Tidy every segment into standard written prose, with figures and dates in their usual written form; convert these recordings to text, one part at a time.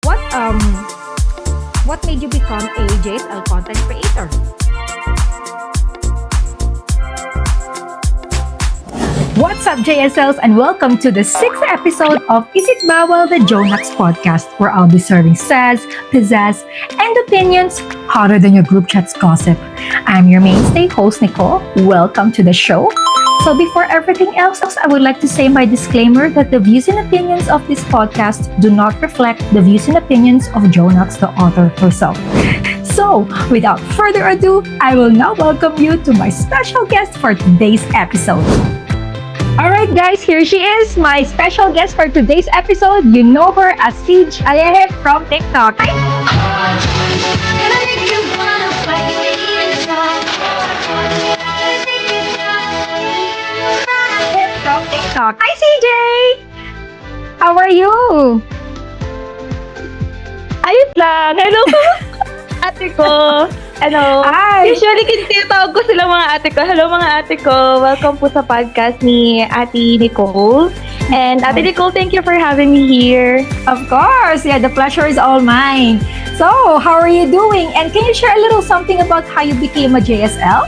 what um what made you become a JSL content creator? What's up, JSLs, and welcome to the 6th episode of Is It Bawal, the Jonax podcast, where I'll be serving sass, pizzazz, and opinions hotter than your group chat's gossip. I'm your mainstay host, Nicole. Welcome to the show. So before everything else, I would like to say my disclaimer that the views and opinions of this podcast do not reflect the views and opinions of Jonax, the author herself. So, without further ado, I will now welcome you to my special guest for today's episode. Alright guys, here she is, my special guest for today's episode. You know her as Siege Aleje from TikTok. From TikTok. Hi CJ! How are you? Ayos lang. Hello, ate ko. Hello. Hi! Usually, tinatawag ko sila mga ate ko. Hello, mga ate ko. Welcome po sa podcast ni Ate Nicole. And Ate Nicole, thank you for having me here. Of course! Yeah, the pleasure is all mine. So, how are you doing? And can you share a little something about how you became a JSL?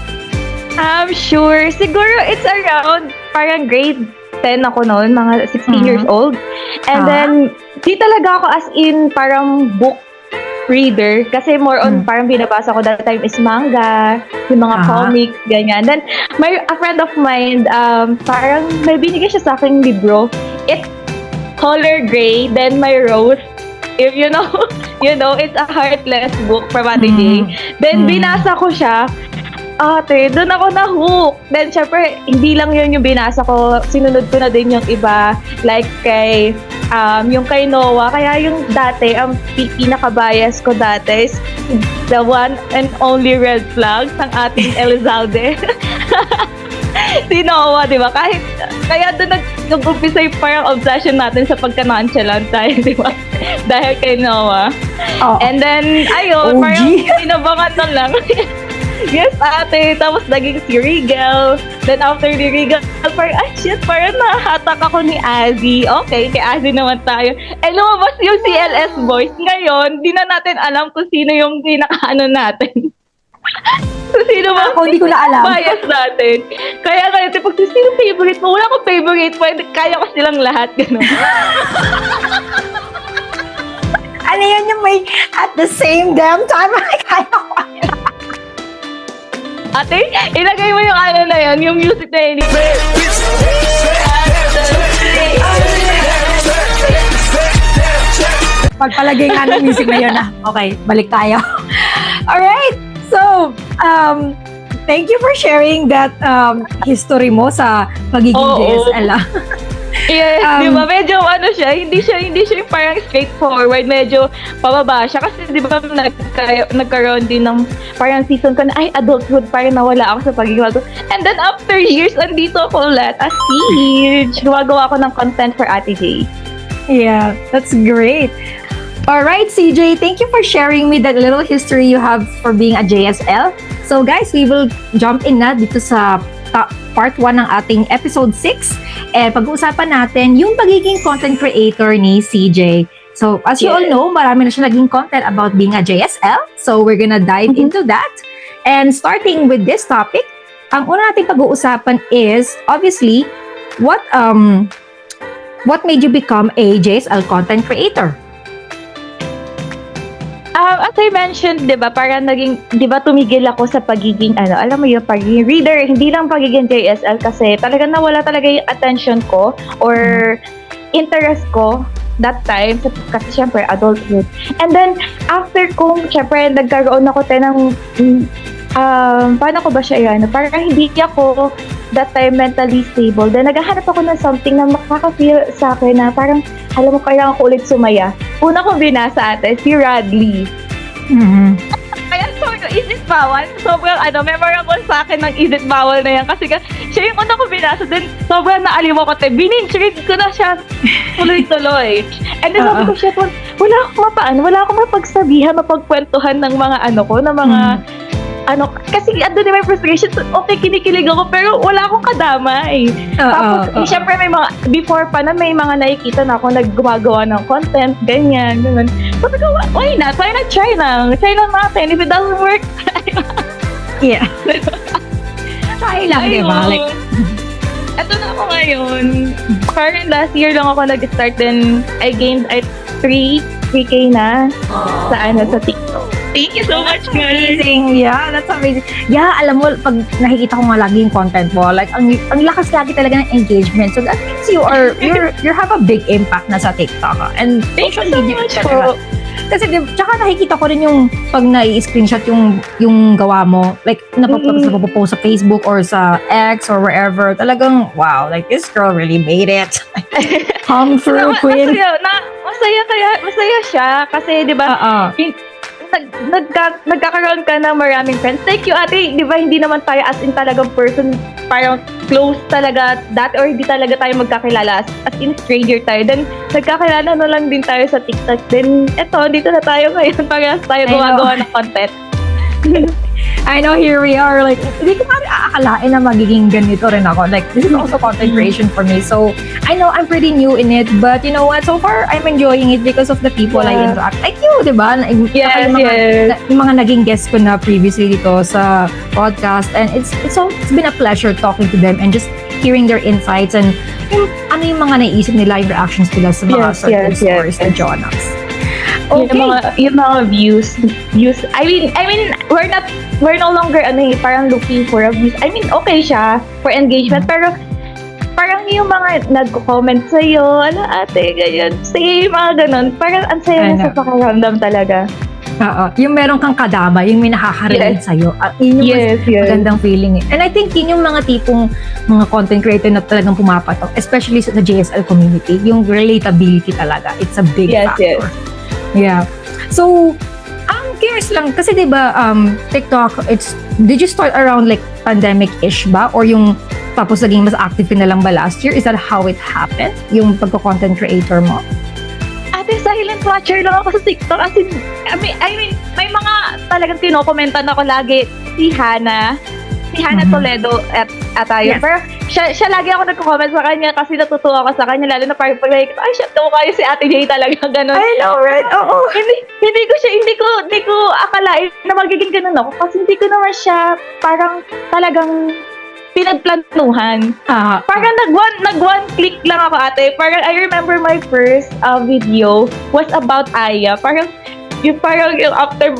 Sure. Siguro, it's around parang grade 10 ako noon, mga 16 years old. And then, di talaga ako as in parang book reader kasi more on parang binabasa ko that time is manga, yung mga comics, ganyan. Then, a friend of mine, parang may binigay siya sa aking libro. It's color gray, then may rose. If you know, it's a heartless book from Ate J. Then, binasa ko siya. Ate, doon ako na-hook. Then, syempre, hindi lang yun yung binasa ko. Sinunod ko na din yung iba. Like yung kay Noah. Kaya yung dati, ang pinaka-bias ko dati is the one and only red flag ng ating Elizalde. Si Noah, di ba? Kaya doon nag-umpisa yung parang obsession natin sa pagka-nonchalant tayo, di ba? Dahil kay Noah. And then, ayun, parang inabangan na lang. Yes, ate. Tapos naging si Regal. Then after ni Regal, parang, parang nahatak ako ni Azzy. Okay, kay Azzy naman tayo. Lumabas yung CLS boys. Ngayon, di na natin alam kung sino yung pinaka-ano natin. Kung sino ba? Ako, hindi ko na alam. Bias natin. Kaya ngayon, pag sino favorite mo? Wala akong favorite. Kaya ko silang lahat. Gano'n. Ano yan yung may at the same damn time? Kaya ko. Ate, ilagay mo yung ano na yun, yung music na yun. Pagpalagay nga ng music na yun. Okay, balik tayo. Alright, so, thank you for sharing that history mo sa pagiging JSL. Yes, di ba? Medyo hindi siya yung parang straightforward. Medyo pababa siya. Kasi di ba nagkaroon din ng parang season ko na, adulthood, parang nawala ako sa pagiging adult. And then after years, andito ako ulit as Siege. Gumagawa ako ng content for Ate J. Yeah, that's great. Alright, CJ, thank you for sharing me that little history you have for being a JSL. So guys, we will jump in na dito sa part 1 ng ating episode 6. Pag-uusapan natin yung pagiging content creator ni CJ. So, as you all know, marami na siya naging content about being a JSL. So, we're gonna dive into that. And starting with this topic, ang una nating pag-uusapan is, obviously, what made you become a JSL content creator? As I mentioned, di ba, parang tumigil ako sa pagiging, alam mo yung pagiging reader, hindi lang pagiging JSL kasi talagang nawala talaga yung attention ko or interest ko that time kasi syempre adulthood. And then, after kong, syempre, nagkaroon ako ng, paano ko ba siya yun? Parang hindi ako that time mentally stable. Then, naghahanap ako ng something na makaka-feel sa akin na parang, alam mo, kailangan ko ulit sumaya. Una kong binasa ate, si Radley. Kaya is it bawal? Sobrang memorable sa akin ng is it bawal na yan. Kasi siya yung una kong binasa, then sobrang naaliw ako. Binge-read ko na siya tuloy-tuloy. And then sabi ko siya, wala akong mapagsabihan, mapagkwentuhan ng mga ng mga kasi ando na may frustration, okay, kinikilig ako, pero wala akong kadamay. Tapos, syempre may mga, before pa na may mga nakikita na ako naggumagawa ng content, ganyan. Sabi ko, why not? Why not try lang? Try lang natin. If it doesn't work, Yeah. Try lang, di ba? Like, eto na ako ngayon. Parang last year lang ako nag-start, then I gained 3K na sa TikTok. Thank you so much, guys. amazing. Yeah, that's amazing. Yeah, alam mo, pag nakikita ko nga lagi yung content mo, like, ang lakas lagi talaga ng engagement. So that means you have a big impact na sa TikTok. And Thank you so much po. Kasi, tsaka nakikita ko rin yung pag na-screenshot yung gawa mo, like, napopost sa Facebook or sa X or wherever, talagang, wow, like, this girl really made it. Come through, queen. Masaya siya. Kasi, di ba, nagkakaroon ka ng maraming friends. Thank you, ate. Di ba, hindi naman tayo as in talagang person, parang close talaga dati, or hindi talaga tayo magkakilala as in stranger tayo. Then, nagkakilala na lang din tayo sa TikTok. Then, eto, dito na tayo ngayon. Parehas tayo gumagawa ng content. I know, here we are. Like, hindi ko parang aakalain na magiging ganito rin ako. Like, this is also content creation for me. So, I know I'm pretty new in it, but you know what? So far, I'm enjoying it because of the people I interact. Like you, di ba? Yes. Yung mga naging guest ko na previously dito sa podcast. And it's been a pleasure talking to them and just hearing their insights and yung mga naisip nila, yung reactions nila sa mga certain stories na Jonax. Okay. Yung mga views. I mean, we're no longer parang looking for a views. I mean, okay siya for engagement, pero parang yung mga nagko-comment sa'yo, ate, ganyan, say, mga ganun, parang ang saya na sa pakiramdam talaga. Yung meron kang kadama, yung may nakaka-relate sa'yo. Yun yung magandang feeling. And I think yun yung mga tipong mga content creator na talagang pumapatok, especially sa JSL community. Yung relatability talaga. It's a big factor. Yeah. So, I'm curious lang, kasi diba, TikTok, did you start around like pandemic-ish ba? Or yung tapos naging mas active ka na lang ba last year? Is that how it happened? Yung pagko-content creator mo? Ate, silent watcher lang ako sa TikTok. As in, I mean, may mga talagang kinokomentan ako lagi. Si Hannah Toledo at tayo. Yes. Pero siya lagi ako nagko-comment sa kanya kasi natutuwa ako sa kanya, lalo na parang like, ay, siya, kayo si Ate Jay talaga, ganun. I know, right? Oo. Hindi ko akalain na magiging ganun ako kasi hindi ko naman siya parang talagang pinagplanuhan. Parang nag-one click lang ako, ate. Parang I remember my first video was about Aya. Parang yung after,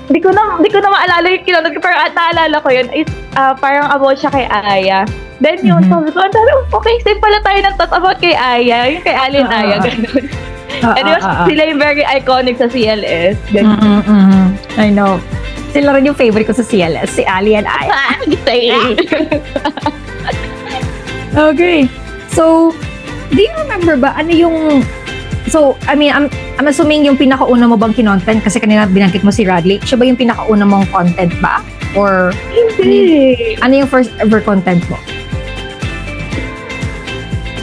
Hindi ko na maalala yung kinunod ko, pero naalala ko yun, is parang about siya kay Aya. Then yun, sabi ko, okay, same pala tayo ng thoughts about kay Aya, yung kay Alien Aya, gano'n. And sila yung very iconic sa CLS. I know. Sila rin yung favorite ko sa CLS, si Alien Aya. Okay. So, do you remember ba, ano yung... So, I mean, I'm assuming yung pinakauna mo bang kinontent, kasi kanina binanggit mo si Radley, siya ba yung pinakauna mong content ba? Or, Hindi. Ano yung first ever content mo?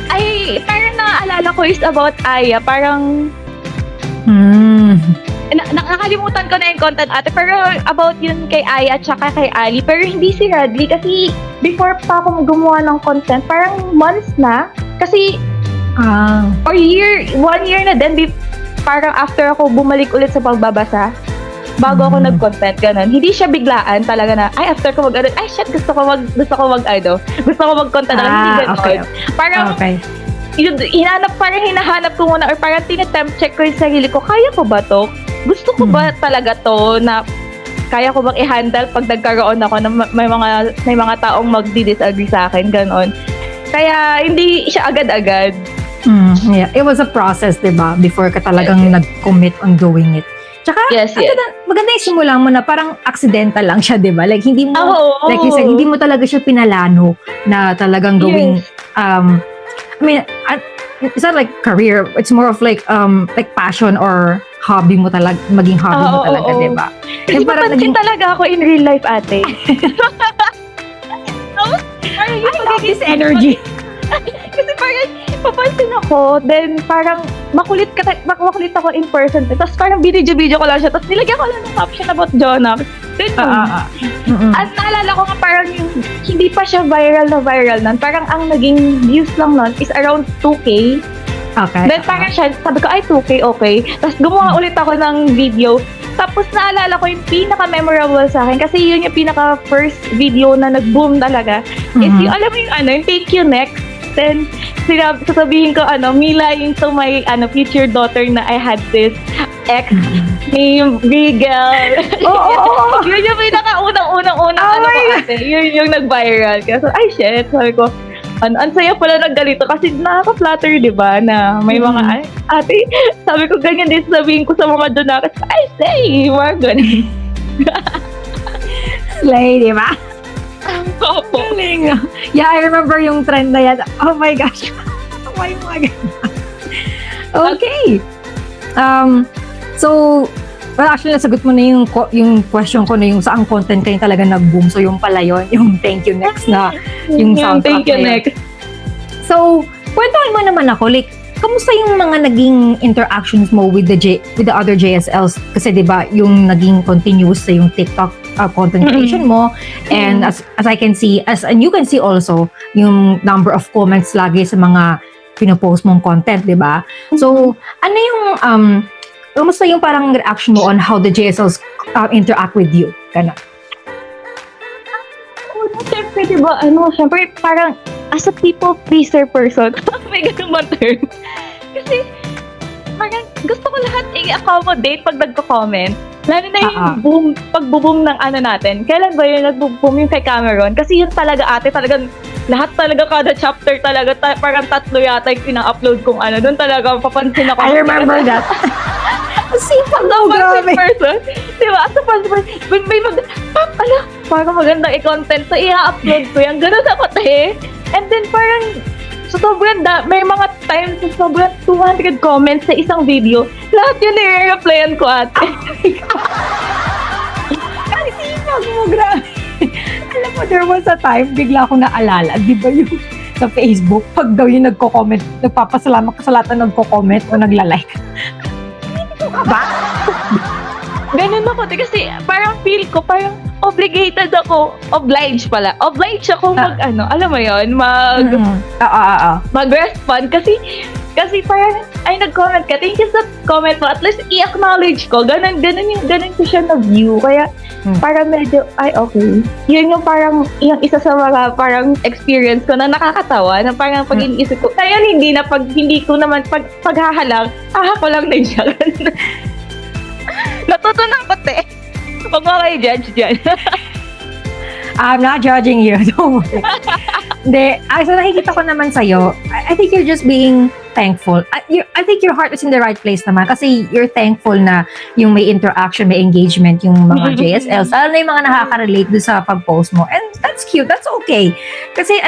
Ay, parang naaalala ko is about Aya. Parang, nakalimutan ko na yung content, ate. Pero about yun kay Aya at saka kay Ali. Pero hindi si Radley kasi before pa ako gumawa ng content, parang months na. Kasi, or 1 year na din, parang after ako bumalik ulit sa pagbabasa, bago ako nag-content, ganun. Hindi siya biglaan talaga na, ay, after ko mag-content, ay, shit, gusto ko mag-content na, hindi ganun. Okay. Parang, parang hinahanap ko muna, or parang tinatempt check ko yung sarili ko, kaya ko ba to? Gusto ko ba talaga to, na kaya ko bang i-handle pag nagkaroon ako na may mga taong magdi-disagree sa akin, ganun. Kaya, hindi siya agad-agad. Yeah, it was a process, diba? Before ka talagang nag-commit on doing it. Tsaka, maganda yung simula mo na parang accidental lang siya, diba? Like, hindi mo, like you said, hindi mo talaga siya pinalano na talagang gawing, I mean, it's not like career, it's more of like passion or hobby mo talaga, maging hobby mo talaga, diba? Kasi papansin talaga ako in real life, ate. I love this energy. Kasi parang papansin ako, then parang makulit ako in person. Tapos parang video ko lang siya. Tapos nilagyan ko lang ng caption about Jonax. Ganun. At naalala ko nga parang yung, hindi pa siya viral na viral nun. Parang ang naging views lang nun is around 2K. Okay. Then parang siya, sabi ko, ay 2K, okay. Tapos gumawa ulit ako ng video. Tapos naalala ko yung pinaka-memorable sa akin kasi yun yung pinaka-first video na nag-boom talaga. Is yung, alam mo yung yung thank you next. Then, sasabihin ko, Mila yung to my, future daughter na I had this ex named Rigel. Yun yung pinaka-unang-unang ko ate. Yun yung nag-viral. Kaya so, ay shit, sabi ko, ang saya pala ng ganito kasi nakaka-flatter, di ba, na may mga, ate, sabi ko, ganyan din sabihin ko sa mga donakas, ay say, mga ganun. Slay, di ba? Opo. Galing. Yeah, I remember yung trend na yan. Oh my gosh. Oh my God. Okay. So, well, actually, nasagot mo na yung question ko na yung saang content kayo talaga nag-boom. So, yung pala yun, yung thank you next na, yung soundtrack thank you na yun. next. So, kwentuhan mo naman ako, like, kamusta yung mga naging interactions mo with the other JSLs? Kasi 'di ba, yung naging continuous sa yung TikTok content creation mo, and as I can see, and you can see also yung number of comments lagi sa mga pinopost mong content, 'di ba? So, ano yung kamusta yung parang reaction mo on how the JSLs interact with you? Kana. Siyempre, di ba, siyempre, parang, as a people pleaser person, may ganun bang term? Kasi, parang, gusto ko lahat i-accommodate pag nagko-comment. Lalo na yung pagbo-boom ng natin. Kailan ba yun nagbo-boom yung kay Cameron? Kasi yun talaga ate, talagang, lahat talaga kada chapter talaga, parang 3 yata yung pina-upload kong Doon talaga, papansin ako. I remember that. Sipag mo, grabe. Person, diba? As a person, may parang magandang i-content, so i-upload ko yan. Ganun ako, And then parang, sobrang may mga times na sobrang 200 comments sa isang video. Lahat yun i-replyan ko, ate. Kasi sipag mo, grabe. Alam mo, there was a time, bigla ako naalala, di ba yung sa Facebook, pag daw yung nagko-comment, nagpapasalamat ka sa lahat na nagko-comment o nagla-like. Ba? Ganun ako, kasi parang feel ko, parang obliged ako alam mo yun, mag-respond, kasi parang, ay, nag-comment ka, thank you sa comment mo, at least i-acknowledge ko, ganun ko siya na-view, kaya, parang medyo, ay, okay. Yun yung parang, yung isa sa mga parang experience ko na nakakatawa, na parang pag iniisip ko, kaya pag hindi ko naman, paghahalang, ko lang din siya. Natutunan ko, Huwag mo kayo judge dyan. I'm not judging you. Don't worry. Hindi. So nakikita ko naman sa'yo, I think you're just being thankful. I think your heart is in the right place naman kasi you're thankful na yung may interaction, may engagement yung mga JSLs. Lalo na yung mga nakaka-relate doon sa pag-post mo. And that's cute. That's okay. Kasi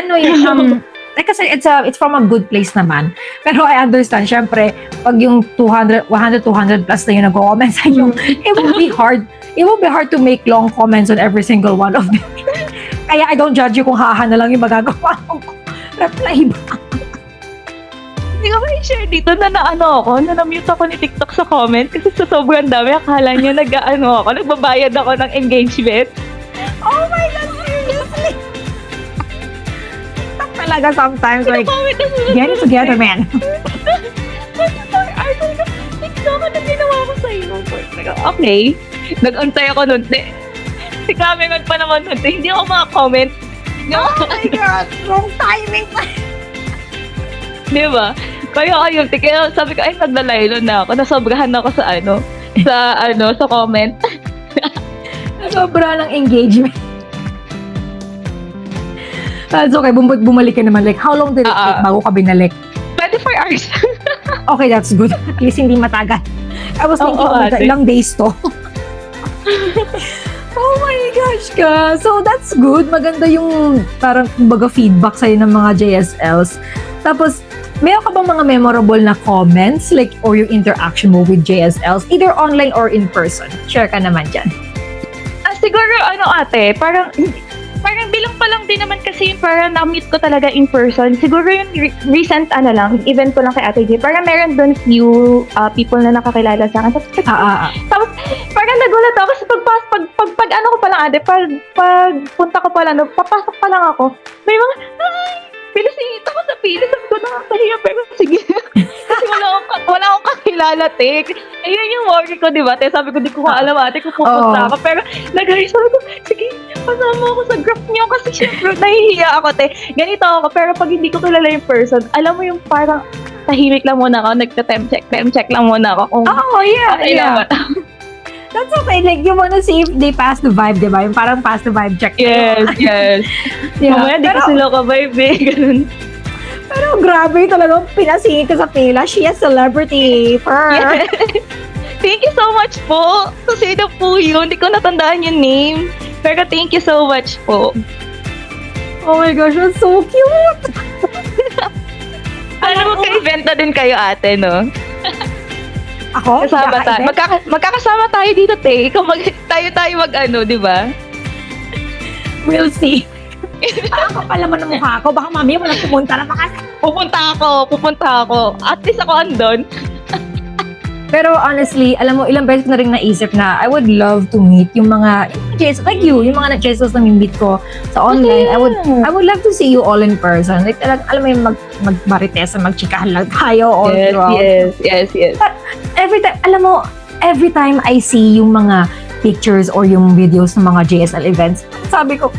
kasi it's from a good place naman. Pero I understand, syempre, pag yung 200 plus na yung nag-comment sa inyo, it will be hard. It will be hard to make long comments on every single one of them. Kaya I don't judge you kung haha na lang yung magagawa ko. Reply ba? Hindi ko share dito na na-mute ako ni TikTok sa comment kasi sa sobrang dami, akala niya nagbabayad ako ng engagement. Oh my God, seriously? Talaga sometimes, like, get it together, man. TikTok na ginawa ko sa iyo. Okay. Nag-antay ako nun. Si Cameron pa naman nun. Hindi ako maka-comment. Oh my God, wrong timing pa. Diba? Kaya sabi ko, ay, naglalaylo na ako. Nasobrahan ako sa sa comment. Nasobra ng engagement. That's okay, bumalik ka naman. Like, how long did it take bago ka binalik? 24 hours. Okay, that's good. At least hindi matagal. I was thinking, ilang days to. Oh my gosh ka. So, that's good. Maganda yung parang kumbaga feedback sa'yo ng mga JSLs. Tapos, meron ka bang mga memorable na comments like or yung interaction mo with JSLs either online or in person? Share ka naman dyan. Siguro ate, parang bilang pa lang din naman kasi parang na-meet ko talaga in person. Siguro yung recent event ko lang kay Ate J. Parang meron doon few people na nakakilala sa akin. Tapos parang nagulat ako kasi pag lang ate, pag punta ko pala, papasok pa lang ako, may mga, pinasingit ako sa pili, sabi ko, nakakahiya, pero sige. Kasi wala akong kakilala, te. Ayun yung worry ko, di ba, te? Sabi ko, di ko alam, ate, kung pupunta ako. Pero, sabi ko, sige, pasama ako sa group niyo kasi syempre, nahihiya ako, te. Ganito ako, pero pag hindi ko kilala yung person, alam mo yung parang, tahimik lang muna ako, nagta-temp check lang muna ako. Kung yeah. That's okay. Like, you wanna see if they pass the vibe, di ba? Yung parang pass the vibe check. Yes. Yeah. Mamaya, di ko sila ka-vibe, ganun. Pero grabe talaga, pinasingit ka sa pila. She a celebrity. Yes. Thank you so much po. Kasi na po yun. Hindi ko natandaan yung name. Pero thank you so much po. Oh my gosh, that's so cute. Alam mo, ka-event na din kayo, ate, no? Ako? Kasama tayo. Magkakasama tayo dito, te. Ikaw tayo mag-ano, di ba? We'll see. Ako pala man ang mukha ko. Baka mamaya walang pumunta na makasama. Pupunta ako. At least ako andon. Pero honestly, alam mo, ilang beses ko na rin naisip na I would love to meet yung mga Jesus, like you, yung mga Jesus na meet ko sa online. I would love to see you all in person. Like, alam mo yung magmarites, magchikahan lang tayo all throughout. Yes. But every time I see yung mga pictures or yung videos ng mga JSL events, sabi ko,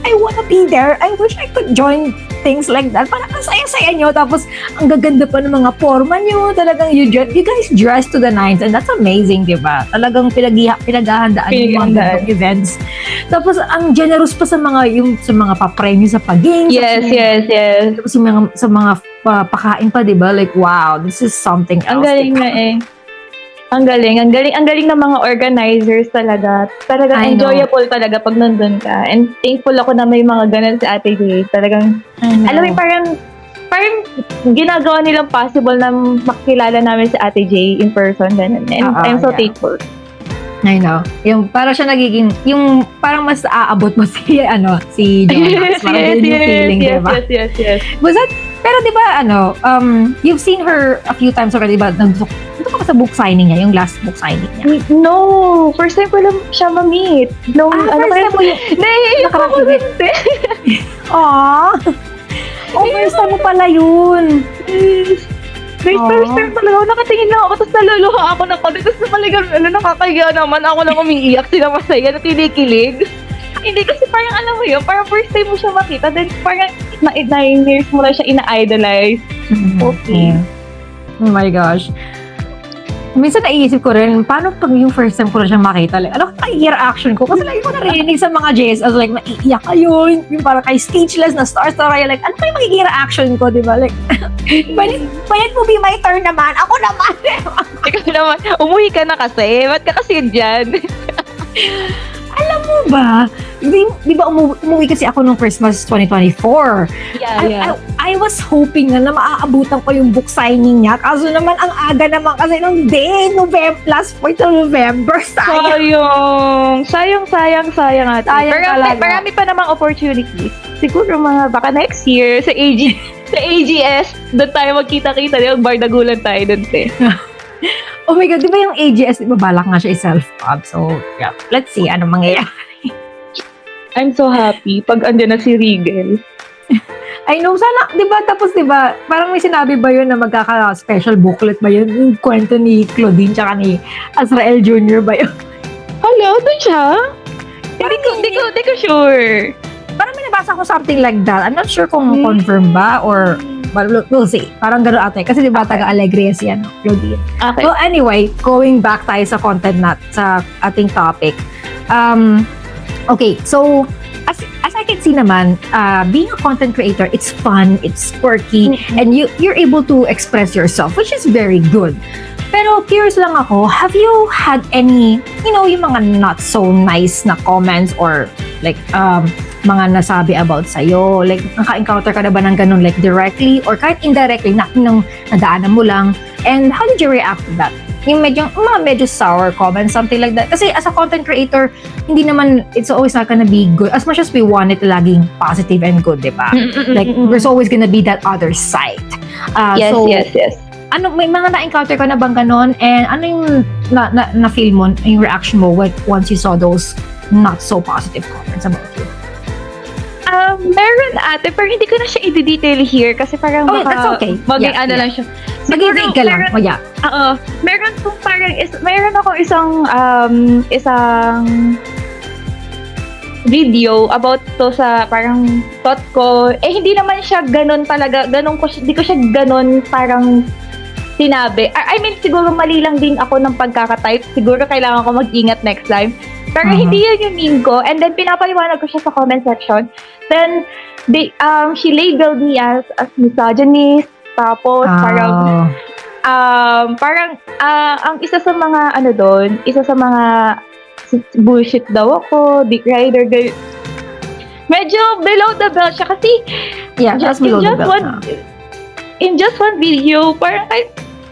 I wanna be there. I wish I could join things like that. Parang ang saya-saya nyo. Tapos, ang gaganda pa ng mga forma nyo. Talagang you guys dress to the nines and that's amazing, di ba? Talagang pinaghahandaan yung mga ganong events. Tapos, ang generous pa sa mga papremyo sa pag-games. Yes. Tapos, sa mga pakain pa, di ba? Like, wow, this is something else. Ang galing na eh. Ang galing ng mga organizers talaga. Talagang enjoyable talaga pag nandun ka. And thankful ako na may mga ganun si Ate Jay. Talagang, alam mo, parang ginagawa nilang possible na makilala namin si Ate Jay in person. Ganun. And I'm so thankful. I know. Yung parang siya nagiging, yung parang mas aabot mo si Jonas. Parang yun yung feeling, diba? Yes. Was that, pero diba, you've seen her a few times already, diba? Nandito ka pa sa book signing niya, yung last book signing niya. No! First time ko lang siya ma-meet. No, first time mo yung naiiyak ako rin. Aww! First time mo pala yun. First time talaga ako, nakatingin lang ako, tapos naluluha ako ng konti, tapos talagang, nakakahiya naman, ako lang umiiyak, sila masaya, na tinikilig. Hindi kasi parang alam mo yun, parang first time mo siya makita, then parang 9 years mo lang siya ina-idolize. Okay. Oh my gosh. Minsan naiisip ko rin, paano pag yung first time ko na siya makita? Like, ano kaya reaction ko? Kasi lagi ko narinig sa mga JSLs, like, maiiyak kayo, yung parang kay speechless na star-star kayo, like, ano kayo magiging reaction ko, di ba? Like, pwede mo be my turn naman? Ako naman! Ikaw naman, umuwi ka na kasi, ba't ka kasi dyan? Alam mo ba, di ba umuwi kasi ako nung Christmas 2024? Yeah. I was hoping na maaabutan ko yung book signing niya. Kaso naman, ang aga naman kasi nung day, last point of November. Sayang ate. Sayang talaga. Marami pa namang opportunities. Siguro baka next year sa AGS, doon tayo magkita-kita, magbardagulan tayo doon, te. Oh my God, di ba yung AGS, di ba balak nga siya i-self-pub? So, yeah, let's see ano mangyayari. I'm so happy pag andyan na si Rigel. I know, sana, di ba, tapos di ba, parang may sinabi ba yun na magkaka-special booklet ba yun? Yung kwento ni Claudine tsaka ni Azrael Jr. ba yun? Hello, doon siya? Hindi ko sure. Parang may nabasa ko something like that. I'm not sure kung confirm ba or but we'll see. Parang gano'n ate. Kasi di ba taga-Alegria siya, no? Claudine. Okay. Well, anyway, going back tayo sa content sa ating topic. Okay, so as I can see naman, being a content creator, it's fun, it's quirky, and you're able to express yourself, which is very good. Pero curious lang ako, have you had any, yung mga not so nice na comments or like mga nasabi about sa'yo? Like, naka-encounter ka na ba ng ganun, like directly or kahit indirectly, nung nadaanan mo lang? And how did you react to that? Yung medyo sour comments, something like that. Kasi as a content creator, hindi naman, it's always not gonna be good. As much as we want it laging positive and good, di ba? Like, there's always gonna be that other side. Yes. May mga na-encounter ka na bang ganon? And ano yung na-feel mo, yung reaction mo once you saw those not so positive comments about you? Meron ate, pero hindi ko na siya i-detail here kasi parang Okay, that's okay. maging Yeah, lang siya. Maging vague ka lang. meron- Oh, yeah. Oo. Meron pong parang, meron akong isang video about to sa parang thought ko. Hindi naman siya ganun talaga, hindi ko siya ganun parang sinabi. I mean, siguro mali lang din ako ng pagkakatype. Siguro kailangan ko mag-ingat next time. Pero hindi yun yung mean ko. And then, pinapaliwanag ko siya sa comment section. Then, she labeled me as misogynist. Tapos, ang isa sa mga, isa sa mga bullshit daw ako, dick rider, medyo below the belt siya. Kasi, Yeah, that's below the belt na. in just one video, parang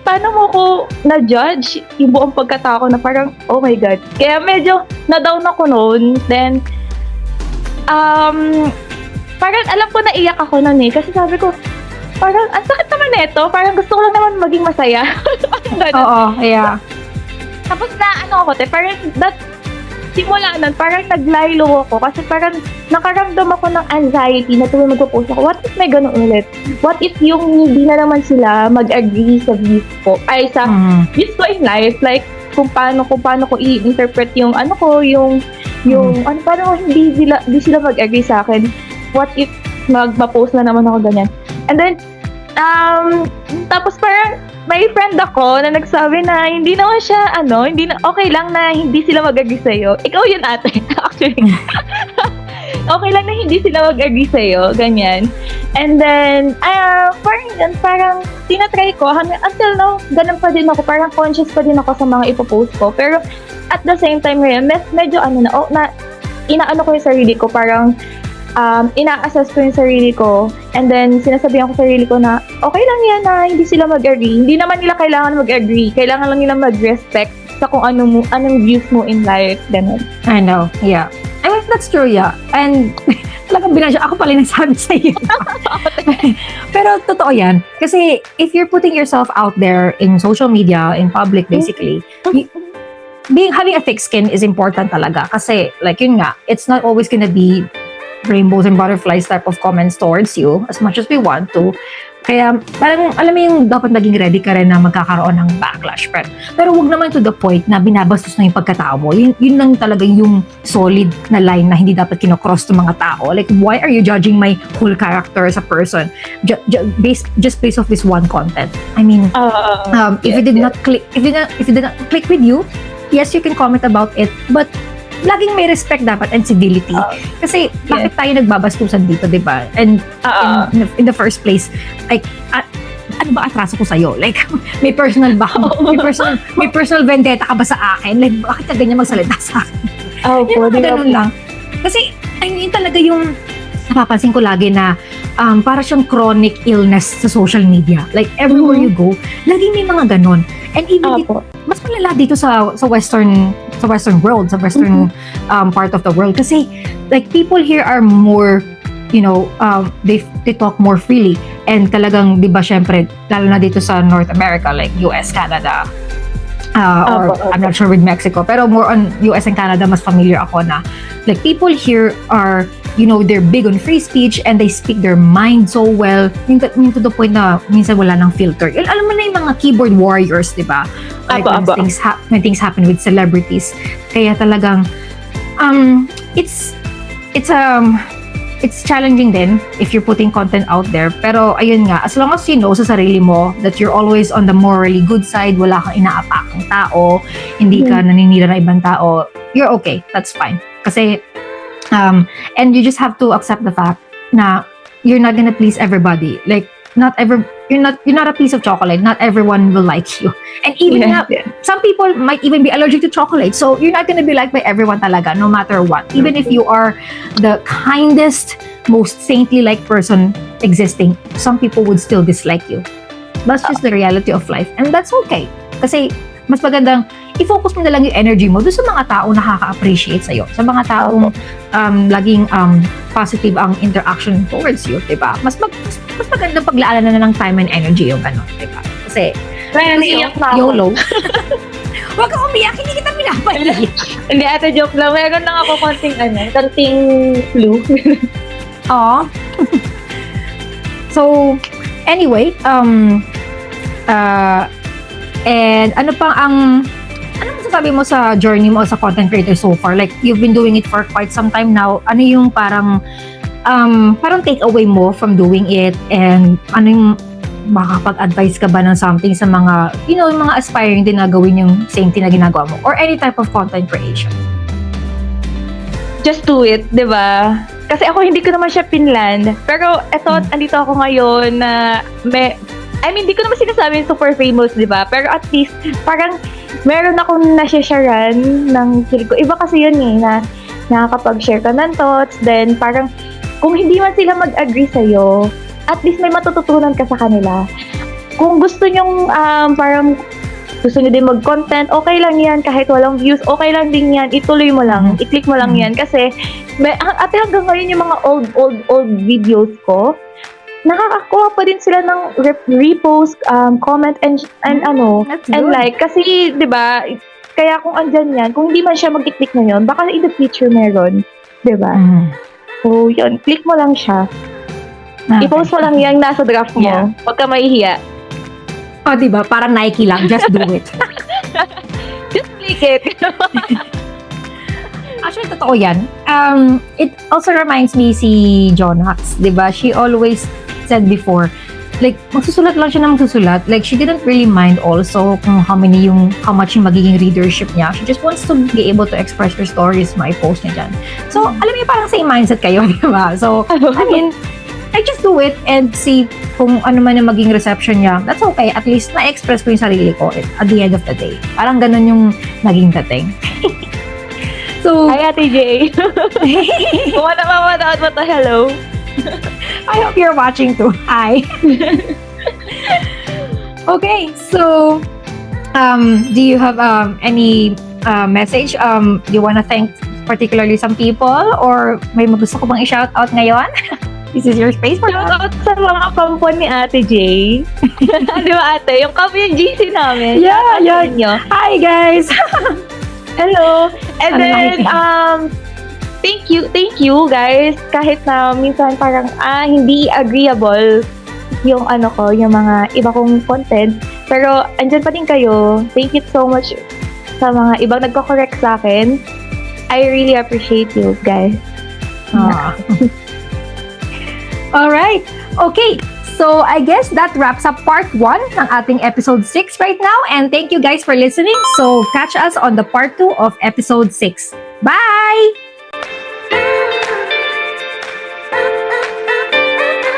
paano mo ko na-judge yung buong pagkatao ko na parang, oh my God. Kaya medyo na-down ako noon. Then, parang alam ko na iyak ako noon eh. Kasi sabi ko, parang, ang sakit naman neto. Parang gusto ko lang naman maging masaya. Parang ganun. Oo, yeah. Tapos parang simula nun, parang naglaylo ako kasi parang nakaramdam ako ng anxiety na tuwing magpo-post ako. What if may ganun ulit? What if yung hindi na naman sila mag-agree sa views ko? Sa views ko in life? Like, kung paano ko i-interpret yung paano hindi sila mag-agree sa akin? What if mag-post na naman ako ganyan? And then, tapos parang may friend ako na nagsabi na hindi naman siya, okay lang na hindi sila mag-agree sa'yo. Ikaw yun ate, actually. Okay lang na hindi sila mag-agree sa'yo, ganyan. And then, parang tinatry ko, until now, ganun pa din ako, parang conscious pa din ako sa mga ipopost ko. Pero, at the same time ngayon, medyo inaano ko yung sarili ko, parang, ina-assess ko yung sarili ko and then sinasabihan ko sa sarili ko na okay lang yan na hindi sila mag-agree. Hindi naman nila kailangan mag-agree. Kailangan lang nila mag-respect sa kung anong views mo in life. Ganun. I know, yeah. I mean, that's true, yeah. And talagang binasya, ako pala nagsabi sa iyo. Pero totoo yan. Kasi if you're putting yourself out there in social media, in public basically, having a thick skin is important talaga. Kasi like yun nga, it's not always gonna be rainbows and butterflies type of comments towards you as much as we want to. Kaya parang alam mo yung dapat naging ready ka rin na magkakaroon ng backlash. Pero wag naman to the point na binabastos na yung pagkatao mo. Yun lang talaga yung solid na line na hindi dapat kinocross ng mga tao. Like, why are you judging my whole character as a person just based off this one content? I mean, if it did not click with you, yes, you can comment about it, but laging may respect dapat and civility. Kasi bakit tayo nagbabastusan dito, di ba? And in the first place, like, ano ba atraso ko sa'yo? Like, may personal ba? May personal vendetta ka ba sa akin? Like, bakit ka ganyan magsalita sa akin? Ganun lang. Kasi, yun talaga yung napapansin ko lagi na para siyang chronic illness sa social media. Like, everywhere you go, laging may mga ganon. And even mas malala dito sa western world, sa western part of the world. Kasi, like, people here are more, they talk more freely. And talagang, di ba, syempre, lalo na dito sa North America, like US, Canada, or I'm not sure with Mexico, pero more on US and Canada, mas familiar ako na, like, people here are, they're big on free speech and they speak their mind so well, to the point na minsan wala nang filter. Alam mo na yung mga keyboard warriors, di ba? Like when things happen with celebrities. Kaya talagang, it's challenging din if you're putting content out there. Pero ayun nga, as long as you know sa sarili mo that you're always on the morally good side, wala kang inaapakang tao, hindi ka naninira ng ibang tao, you're okay. That's fine. Kasi, and you just have to accept the fact na you're not gonna please everybody. Like, you're not a piece of chocolate. Not everyone will like you. And even some people might even be allergic to chocolate. So you're not gonna be liked by everyone talaga, no matter what. Even if you are the kindest, most saintly-like person existing, some people would still dislike you. That's just the reality of life. And that's okay. Kasi mas magandang i-focus mo na lang yung energy mo doon sa mga tao nakaka-appreciate sa'yo. Sa mga taong laging positive ang interaction towards you, diba? Mas magandang paglaanan na ng time and energy yung gano'n, diba? Kasi, naiiyak na ako. YOLO. Huwag kang umiyak, hindi kita Hindi, ate, joke lang. Meron lang ako konting clue. Aw. So, anyway, and ano masasabi mo sa journey mo as a content creator so far? Like, you've been doing it for quite some time now. Ano yung parang takeaway mo from doing it? And ano yung makakapag-advise ka ba ng something sa mga, yung mga aspiring din na gawin yung same thing na ginagawa mo? Or any type of content creation? Just do it, di ba? Kasi ako hindi ko naman siya pinland. Pero andito ako ngayon na hindi ko naman sinasabing super famous, di ba? Pero at least, parang meron akong nasya-sharean ng feel ko. Iba kasi yun na nakakapag-share ka ng thoughts. Then, parang, kung hindi man sila mag-agree sa'yo, at least may matututunan ka sa kanila. Kung gusto nyong, parang, gusto nyo din mag-content, okay lang yan. Kahit walang views, okay lang din yan. Ituloy mo lang. I-click mo lang yan. Kasi, ate hanggang ngayon yung mga old videos ko, nakakakuha pa din sila ng repost, comment, and like. Kasi, di ba, kaya kung andyan yan, kung hindi man siya mag-click na yun, baka in the future meron. Di ba? So, yun. Click mo lang siya. I-post mo lang yung nasa draft mo. Yeah. Huwag ka mahihiya. Oh, di ba? Parang Nike lang. Just do it. Just click it. Actually, totoo yan. It also reminds me si Jonax, di ba? She always said before, like, magsusulat lang siya na magsusulat. Like, she didn't really mind also kung how much yung magiging readership niya. She just wants to be able to express her stories, ma-post niya dyan. So, alam niyo, parang same mindset kayo, di ba? So, I mean, I just do it and see kung ano man yung maging reception niya. That's okay. At least, na-express ko yung sarili ko at the end of the day. Parang ganun yung naging dating. So, Hi, Ate J. Kung wala mamanood mo to, hello. I hope you're watching too. Hi. Okay, so do you have any message? Do you want to thank particularly some people or may gusto ko bang i-shout out ngayon? This is your space for Shout that. out sa mga kampon ni Ate J. Di ba, ate? Yung kampon yung GC namin. Yeah, Shout out yeah. sa inyo. Hi guys. Hello. And Ano then, thank you guys. Kahit na minsan parang hindi agreeable yung yung mga iba kong content. Pero andyan pa din kayo. Thank you so much sa mga ibang nagko-correct sa akin. I really appreciate you guys. Alright. Okay. So, I guess that wraps up part 1 ng ating episode 6 right now. And thank you guys for listening. So, catch us on the part 2 of episode 6. Bye!